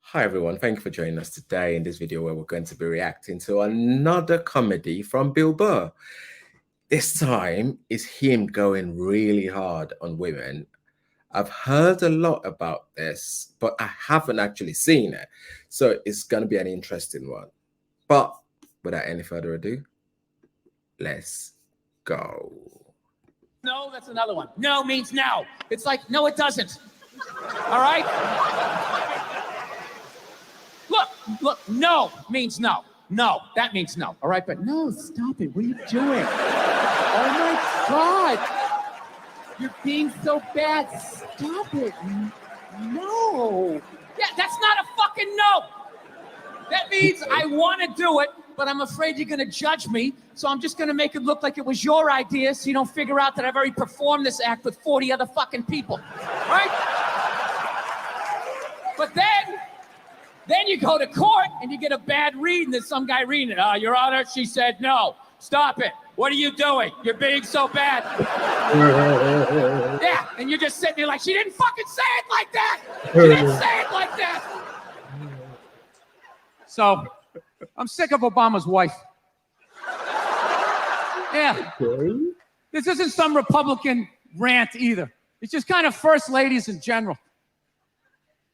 Hi everyone, thank you for joining us today in this video where we're going to be reacting to another comedy from Bill Burr. This time is him going really hard on women. I've heard a lot about this, but I haven't actually seen it. So it's going to be an interesting one. But without any further ado, let's go. No, that's another one. No means no. It's like, no, it doesn't. All right? Look, no means no. No, that means no. All right, but no, stop it. What are you doing? Oh my God. You're being so bad. Stop it. No. Yeah, that's not a fucking no. That means I want to do it, but I'm afraid you're going to judge me. So I'm just going to make it look like it was your idea so you don't figure out that I've already performed this act with 40 other fucking people. Right? But then you go to court and you get a bad read and there's some guy reading it. Your Honor, she said no. Stop it. What are you doing? You're being so bad. Yeah, and you're just sitting there like, she didn't fucking say it like that. She didn't say it like that. So, I'm sick of Obama's wife. Yeah. This isn't some Republican rant either. It's just kind of first ladies in general.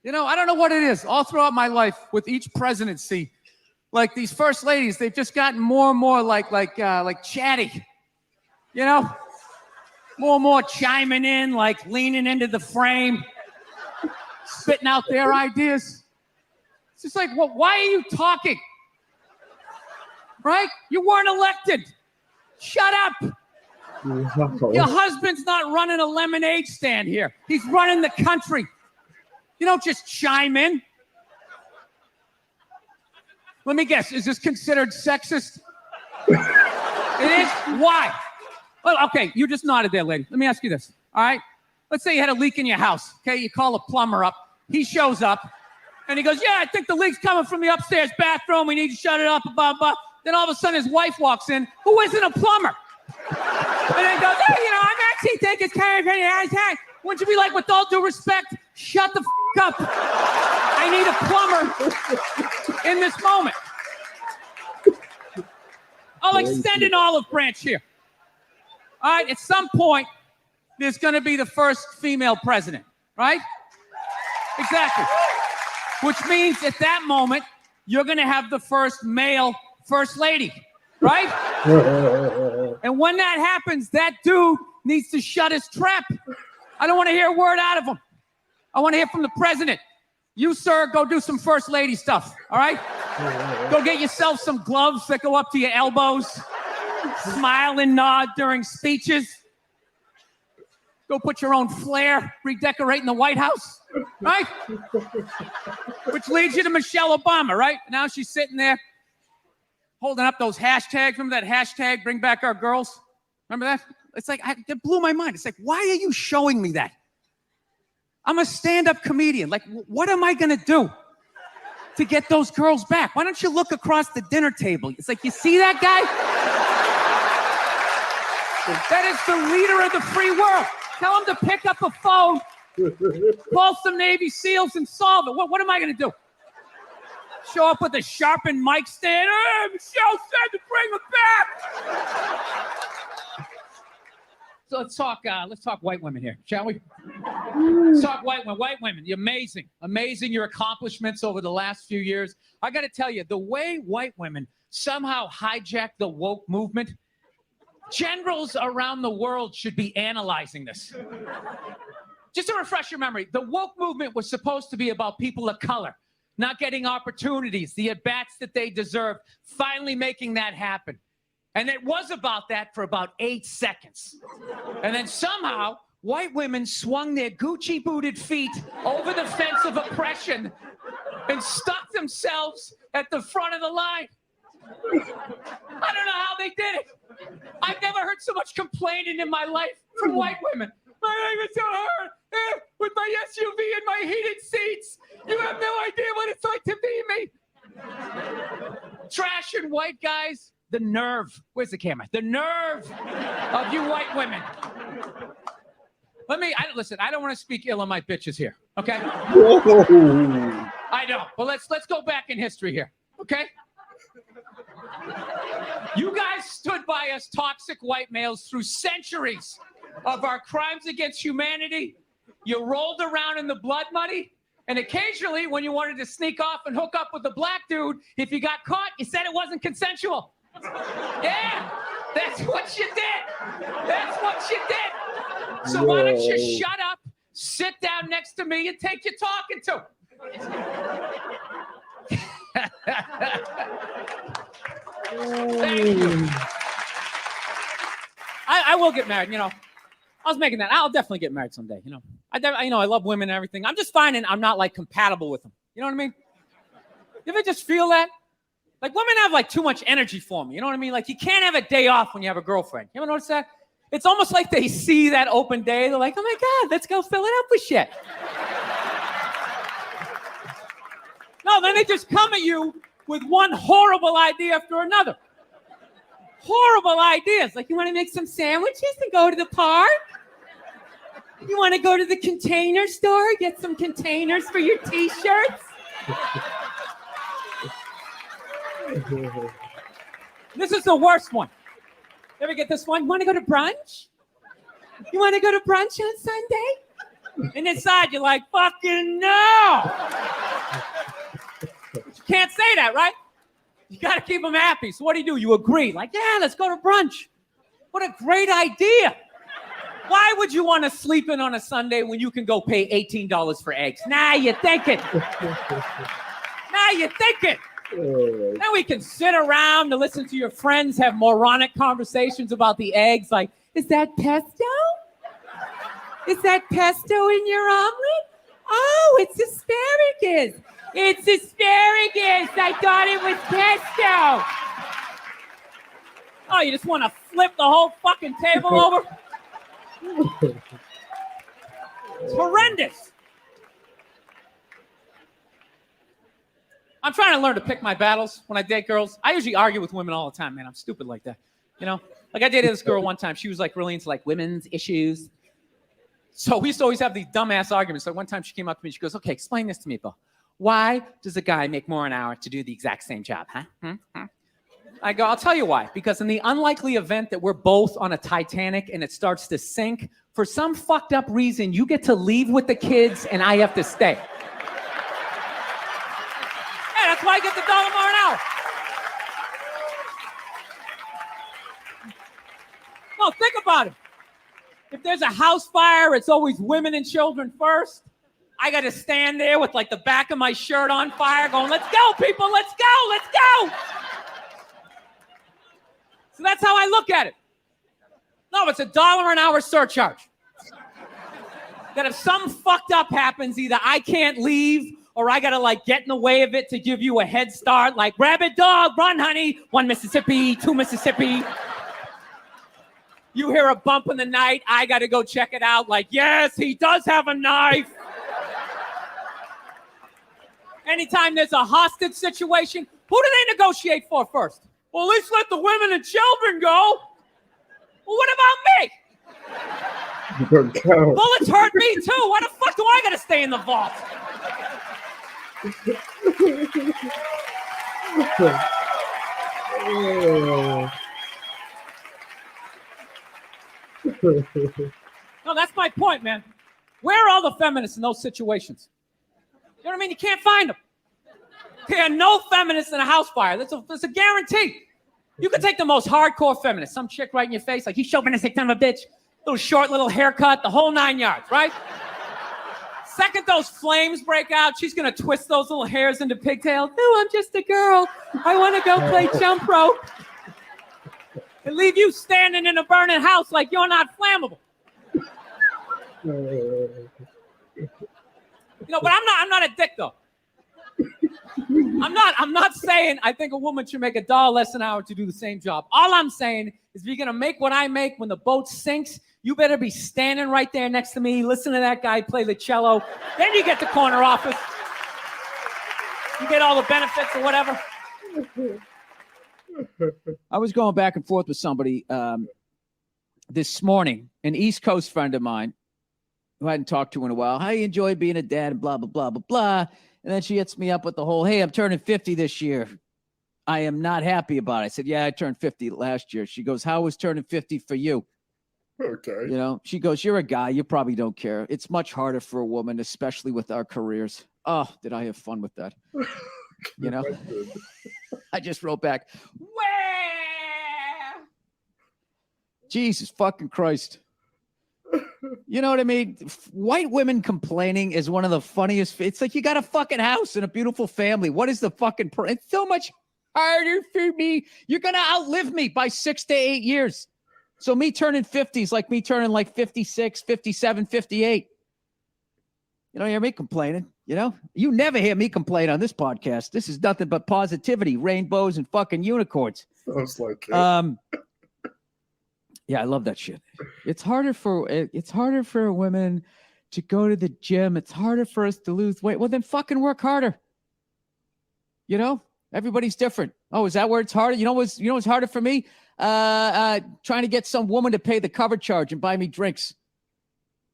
You know, I don't know what it is. All throughout my life, with each presidency, like these first ladies, they've just gotten more and more like chatty. You know, more and more chiming in, like leaning into the frame, spitting out their ideas. It's just like, well, why are you talking? Right? You weren't elected. Shut up. Your husband's not running a lemonade stand here. He's running the country. You don't just chime in. Let me guess, is this considered sexist? It is? Why? Well, okay, you just nodded there, lady. Let me ask you this, all right? Let's say you had a leak in your house, okay? You call a plumber up. He shows up, and he goes, yeah, I think the leak's coming from the upstairs bathroom. We need to shut it up, blah, blah. Then all of a sudden, his wife walks in, who isn't a plumber. And then he goes, hey, you know, I actually think it's kind of pretty. Wouldn't you be like, with all due respect, shut the up. I need a plumber in this moment. I'll extend an olive branch here. All right, at some point, there's going to be the first female president, right? Exactly. Which means at that moment, you're going to have the first male first lady, right? And when that happens, that dude needs to shut his trap. I don't want to hear a word out of him. I want to hear from the president. You, sir, go do some first lady stuff, all right? Go get yourself some gloves that go up to your elbows. Smile and nod during speeches. Go put your own flair redecorating the White House, right? Which leads you to Michelle Obama, right? Now she's sitting there holding up those hashtags. Remember that hashtag, bring back our girls? Remember that? It's like, it blew my mind. It's like, why are you showing me that? I'm a stand-up comedian. Like, what am I going to do to get those girls back? Why don't you look across the dinner table? It's like, you see that guy? That is the leader of the free world. Tell him to pick up a phone, call some Navy SEALs and solve it. What am I going to do? Show up with a sharpened mic stand? Hey, Michelle said to bring him back. So let's talk white women here, shall we? Let's talk white women. White women, you're amazing. Amazing your accomplishments over the last few years. I got to tell you, the way white women somehow hijacked the woke movement, generals around the world should be analyzing this. Just to refresh your memory, the woke movement was supposed to be about people of color, not getting opportunities, the at-bats that they deserved, finally making that happen. And it was about that for about 8 seconds. And then somehow, white women swung their Gucci-booted feet over the fence of oppression and stuck themselves at the front of the line. I don't know how they did it. I've never heard so much complaining in my life from white women. My life is so hard with my SUV and my heated seats. You have no idea what it's like to be me. Trash and white guys. The nerve. Where's the camera? The nerve of you white women. Listen, I don't want to speak ill of my bitches here, okay? I I know. But let's go back in history here, okay? You guys stood by us toxic white males through centuries of our crimes against humanity. You rolled around in the blood money, and occasionally when you wanted to sneak off and hook up with a black dude, if you got caught, you said it wasn't consensual. Yeah, that's what you did. That's what you did. So why don't you shut up, sit down next to me, and take your talking to. Thank you. I will get married, you know. I was making that. I'll definitely get married someday, you know. I love women and everything. I'm just finding I'm not like compatible with them. You know what I mean? You ever just feel that? Like women have like too much energy for me. You know what I mean? Like you can't have a day off when you have a girlfriend. You ever notice that? It's almost like they see that open day. They're like, oh my God, let's go fill it up with shit. No, then they just come at you with one horrible idea after another. Horrible ideas. Like, you want to make some sandwiches and go to the park? You want to go to the Container Store, get some containers for your t-shirts? This is the worst one. You ever get this one? You want to go to brunch? You want to go to brunch on Sunday? And inside you're like, fucking no! But you can't say that, right? You got to keep them happy. So what do? You agree. Like, yeah, let's go to brunch. What a great idea. Why would you want to sleep in on a Sunday when you can go pay $18 for eggs? Now you're thinking. Now you're thinking. Then we can sit around and listen to your friends have moronic conversations about the eggs. Like, is that pesto? Is that pesto in your omelet? Oh, it's asparagus. It's asparagus. I thought it was pesto. Oh, you just want to flip the whole fucking table over? It's horrendous. I'm trying to learn to pick my battles when I date girls. I usually argue with women all the time, man. I'm stupid like that. You know? Like I dated this girl one time. She was like really into like women's issues. So we used to always have these dumbass arguments. So one time she came up to me, she goes, okay, explain this to me, Bill. Why does a guy make more an hour to do the exact same job, huh? I go, I'll tell you why. Because in the unlikely event that we're both on a Titanic and it starts to sink, for some fucked up reason, you get to leave with the kids and I have to stay. Yeah, that's why I get the $1 more an hour. No, think about it. If there's a house fire, it's always women and children first. I got to stand there with like the back of my shirt on fire going, let's go, people, let's go, let's go. So that's how I look at it. No, it's a $1 an hour surcharge. That if something fucked up happens, either I can't leave or I got to like get in the way of it to give you a head start. Like, rabid dog, run, honey. 1 Mississippi, 2 Mississippi. You hear a bump in the night, I got to go check it out. Like, yes, he does have a knife. Anytime there's a hostage situation, who do they negotiate for first? Well, at least let the women and children go. Well, what about me? Bullets hurt me too. Why the fuck do I got to stay in the vault? No, that's my point, man. Where are all the feminists in those situations? You know what I mean? You can't find them. There are no feminists in a house fire. That's a guarantee. You could take the most hardcore feminist, some chick right in your face, like, you chauvinistic son of a bitch, little short, little haircut, the whole 9 yards, right? Second those flames break out, she's going to twist those little hairs into pigtails. No, I'm just a girl. I want to go play jump rope. And leave you standing in a burning house like you're not flammable. You know, but I'm not a dick though. I'm not saying I think a woman should make $1 less an hour to do the same job. All I'm saying is if you're gonna make what I make when the boat sinks, you better be standing right there next to me, listen to that guy play the cello. Then you get the corner office. You get all the benefits or whatever. I was going back and forth with somebody this morning, an East Coast friend of mine who I hadn't talked to in a while. How you enjoy being a dad and blah, blah, blah, blah, blah. And then she hits me up with the whole, hey, I'm turning 50 this year. I am not happy about it. I said, yeah, I turned 50 last year. She goes, how was turning 50 for you? Okay. You know, she goes, you're a guy. You probably don't care. It's much harder for a woman, especially with our careers. Oh, did I have fun with that? You know, I just wrote back, where? Jesus fucking Christ. You know what I mean? White women complaining is one of the funniest. It's like you got a fucking house and a beautiful family. What is the fucking... It's so much harder for me. You're going to outlive me by 6 to 8 years. So me turning 50 is like me turning like 56, 57, 58. You don't hear me complaining, you know? You never hear me complain on this podcast. This is nothing but positivity, rainbows, and fucking unicorns. Sounds like it. Yeah, I love that shit. It's harder for women to go to the gym. It's harder for us to lose weight. Well, then fucking work harder. You know, everybody's different. Oh, is that where it's harder? You know what's harder for me? Trying to get some woman to pay the cover charge and buy me drinks.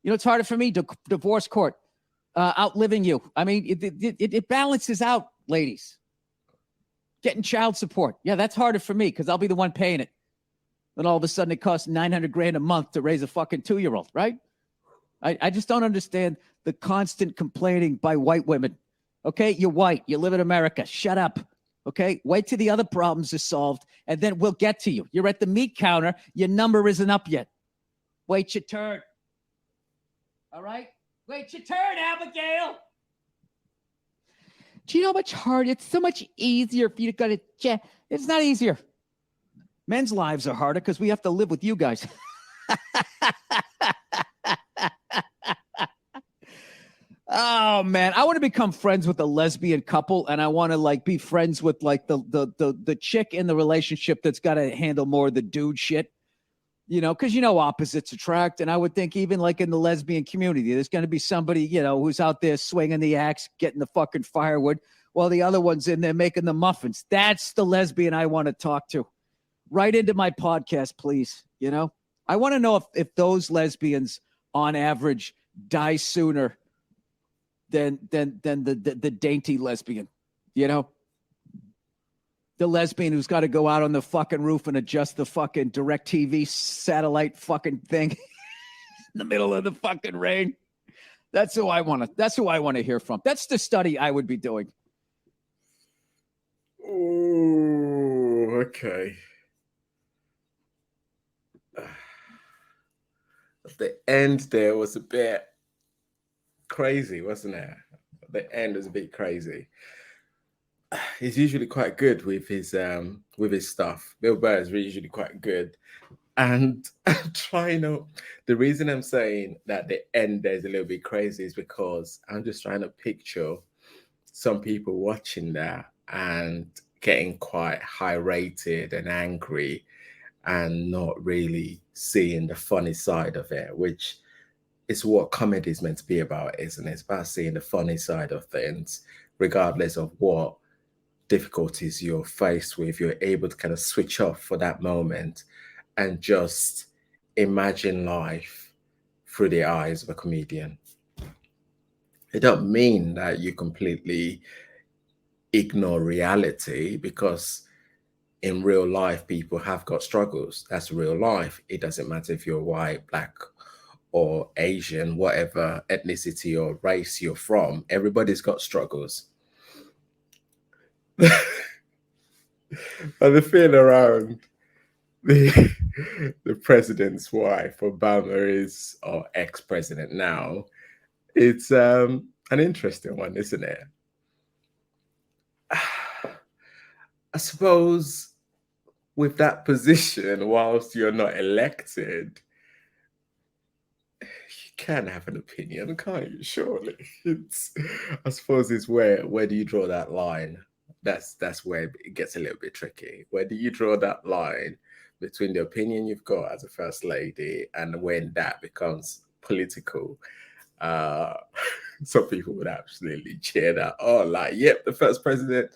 You know, it's harder for me to divorce court, outliving you. I mean, it balances out, ladies. Getting child support. Yeah, that's harder for me because I'll be the one paying it. Then all of a sudden it costs $900,000 a month to raise a fucking 2-year-old, right? I just don't understand the constant complaining by white women. Okay, you're white. You live in America. Shut up. Okay, wait till the other problems are solved, and then we'll get to you. You're at the meat counter. Your number isn't up yet. Wait your turn. All right? Wait your turn, Abigail. Do you know how much harder? It's so much easier for you to go to check. It's not easier. Men's lives are harder because we have to live with you guys. Oh man, I want to become friends with a lesbian couple, and I want to like be friends with like the chick in the relationship that's got to handle more of the dude shit. You know, because you know opposites attract, and I would think even like in the lesbian community, there's going to be somebody, you know, who's out there swinging the axe, getting the fucking firewood, while the other one's in there making the muffins. That's the lesbian I want to talk to. Right into my podcast, please. You know, I want to know if those lesbians on average die sooner than the dainty lesbian, you know, the lesbian who's got to go out on the fucking roof and adjust the fucking DirecTV satellite fucking thing in the middle of the fucking rain. That's who I want to hear from. That's the study I would be doing. Oh, okay. The end there was a bit crazy, wasn't it? The end was a bit crazy. He's usually quite good with his stuff. Bill Burr is usually quite good. And I'm trying to, the reason I'm saying that the end there is a little bit crazy is because I'm just trying to picture some people watching that and getting quite high rated and angry and not really seeing the funny side of it, which is what comedy is meant to be about, isn't it? It's about seeing the funny side of things, regardless of what difficulties you're faced with. You're able to kind of switch off for that moment and just imagine life through the eyes of a comedian. It don't mean that you completely ignore reality, because in real life, people have got struggles. That's real life. It doesn't matter if you're white, black, or Asian, whatever ethnicity or race you're from. Everybody's got struggles. And the thing around the president's wife, Obama is, or ex-president now, it's an interesting one, isn't it? I suppose with that position, whilst you're not elected, you can have an opinion, can't you? Surely, I suppose it's where do you draw that line? That's where it gets a little bit tricky. Where do you draw that line between the opinion you've got as a first lady and when that becomes political? Some people would absolutely cheer that. Oh, like, yep, the first president,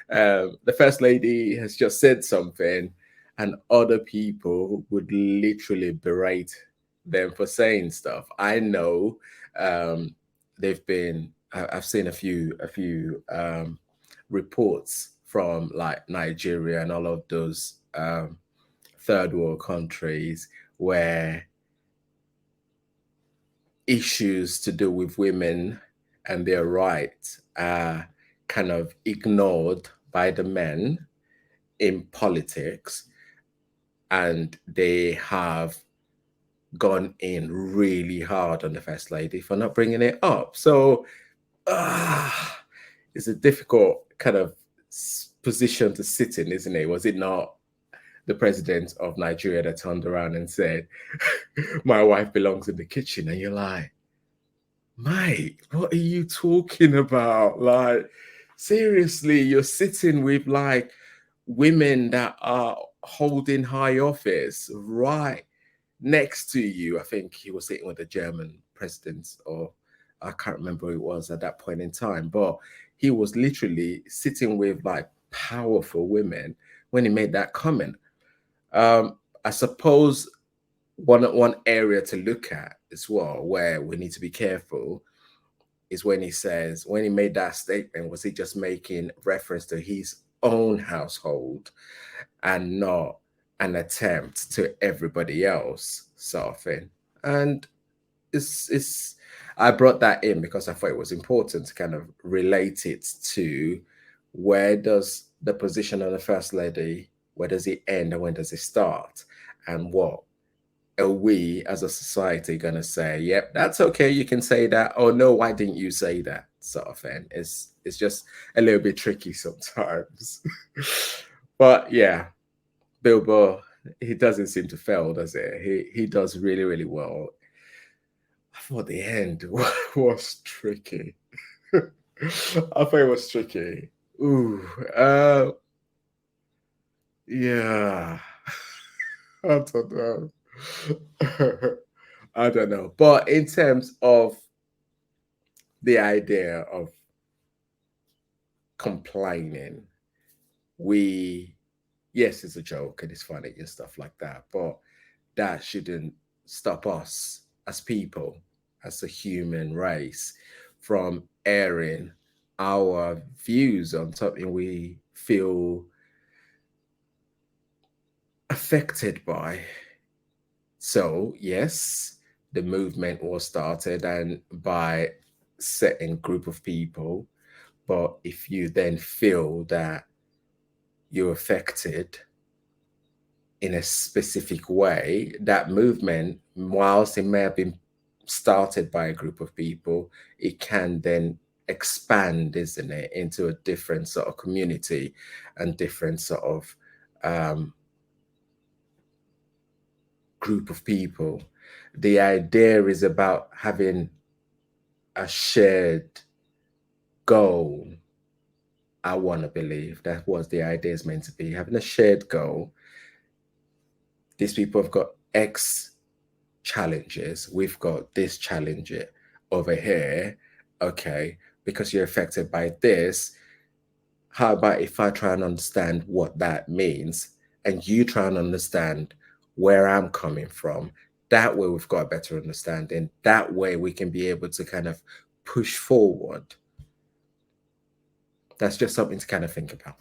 the first lady has just said something, and other people would literally berate them for saying stuff. I know there've been I've seen a few reports from like Nigeria and all of those third world countries where issues to do with women and their rights are kind of ignored by the men in politics, and they have gone in really hard on the first lady for not bringing it up. So it's a difficult kind of position to sit in, isn't it? Was it not the president of Nigeria that turned around and said, my wife belongs in the kitchen? And you're like, mate, what are you talking about? Like, seriously, you're sitting with like women that are holding high office right next to you. I think he was sitting with the German president, or I can't remember who it was at that point in time, but he was literally sitting with like powerful women when he made that comment. I suppose one area to look at as well, where we need to be careful, is when he made that statement, was he just making reference to his own household and not an attempt to everybody else, sort of thing? And it's I brought that in because I thought it was important to kind of relate it to where does the position of the first lady, where does it end and when does it start? And what are we as a society going to say, yep, that's okay, you can say that, oh no, why didn't you say that, sort of thing? It's just a little bit tricky sometimes. But yeah, Bill Burr, he doesn't seem to fail, does it? He does really, really well. I thought the end was tricky. I thought it was tricky. Ooh, yeah. I don't know. I don't know. But in terms of the idea of complaining, yes, it's a joke and it's funny and stuff like that, but that shouldn't stop us as people, as a human race, from airing our views on something we feel affected by. So yes, the movement was started and by certain group of people, but if you then feel that you're affected in a specific way, that movement, whilst it may have been started by a group of people, it can then expand, isn't it, into a different sort of community and different sort of group of people. The idea is about having a shared goal. I want to believe that was the idea is meant to be, having a shared goal. These people have got X challenges. We've got this challenge over here. Okay, because you're affected by this, how about if I try and understand what that means and you try and understand where I'm coming from? That way we've got a better understanding. That way we can be able to kind of push forward. That's just something to kind of think about.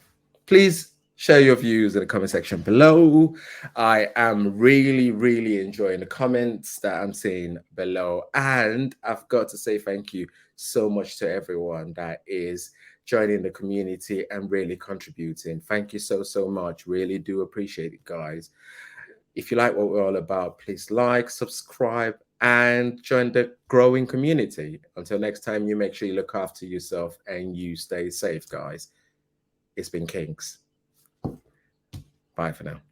Please share your views in the comment section below. I am really, really enjoying the comments that I'm seeing below. And I've got to say thank you so much to everyone that is joining the community and really contributing. Thank you so, so much. Really do appreciate it, guys. If you like what we're all about, please like, subscribe, and join the growing community. Until next time, you make sure you look after yourself and you stay safe, guys. It's been Kings. Bye for now.